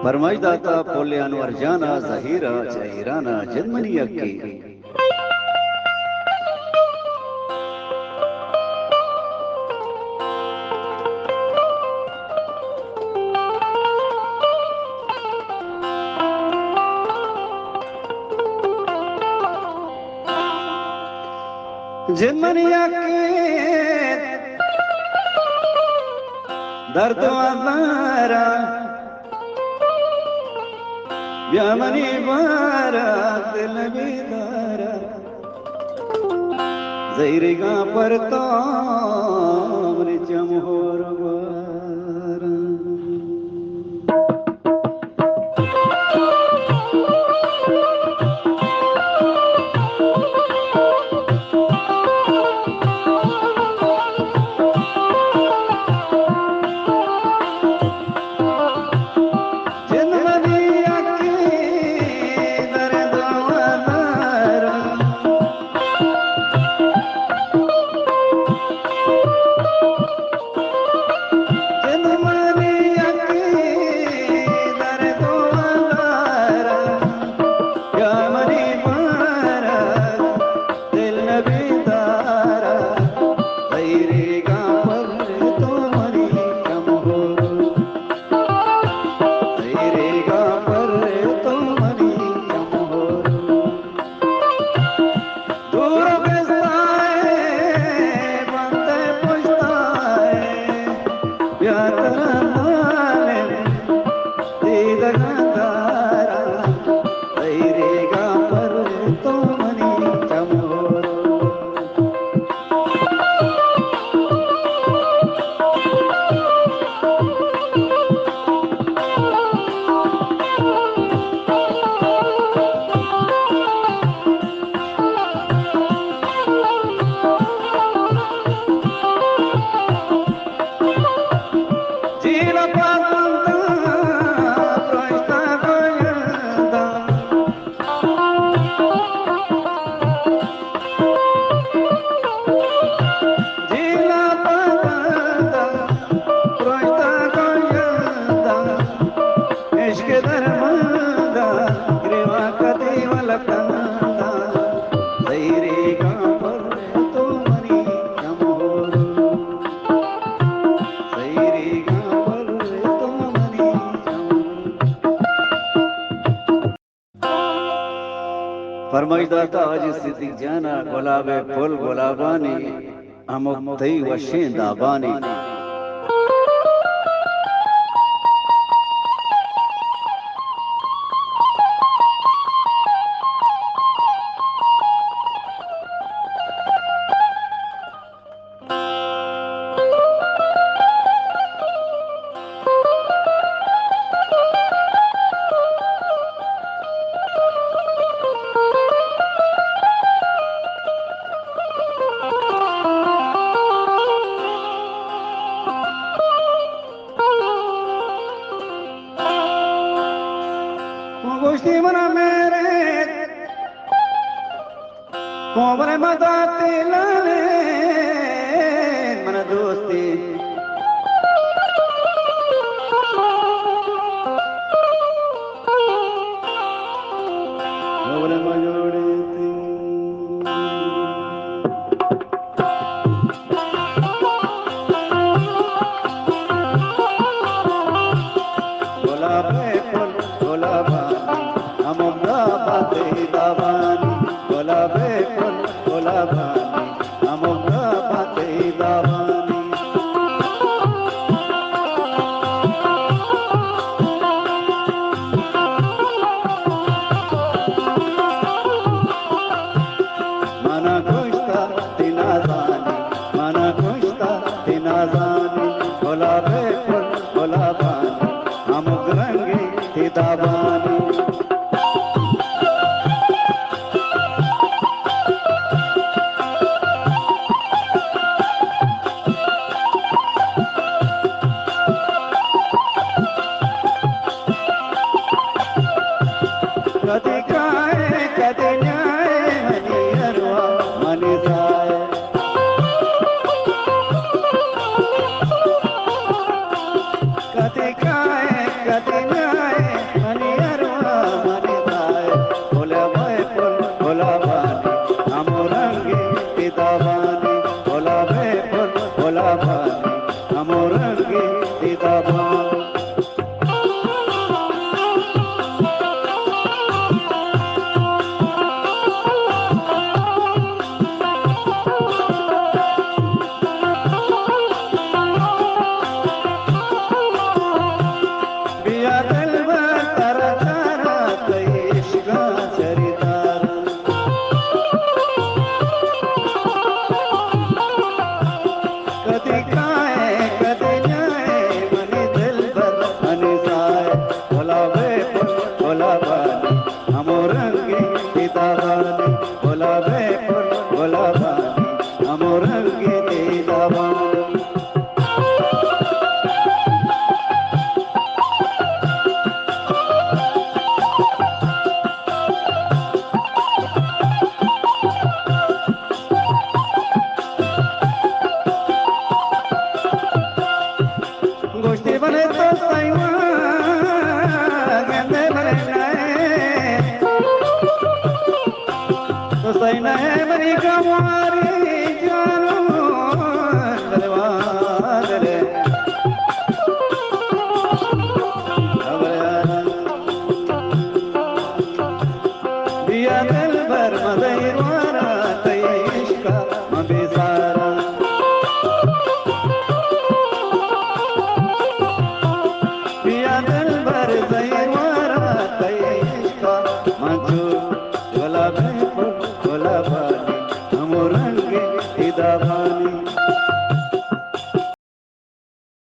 फरमाइश दाता पोले अनवर जाना जहीरा जहीराना जन्मनी अक्की जन्मनी अक्की दर्द वारा ब्यामनी बारा दिल बेदारा ज़ैरिगा पर तो हमने जमहोर बारा फरमाइश दाता आज सिद्दीक जाना गुलाबे फुल गुलाबानी अमुक थई वशें दाबानी कोमरे मदाते लाने मन दोस्ती कोमरे मजोड़े गुलाबे फुल गुलाबानी अमुगा बाते दाबानी गुलाबे फुल गुलाबानी अमुगा बाते दाबानी मना खुशता तिनाजानी मना खुशता तिनाजानी गुलाबे फुल गुलाबानी अमुग रंगी थी दाबानी कदे काए कदे न्याय मनी अरवा मनी जाए कदे काए तो सैन है मरी कमारी जानो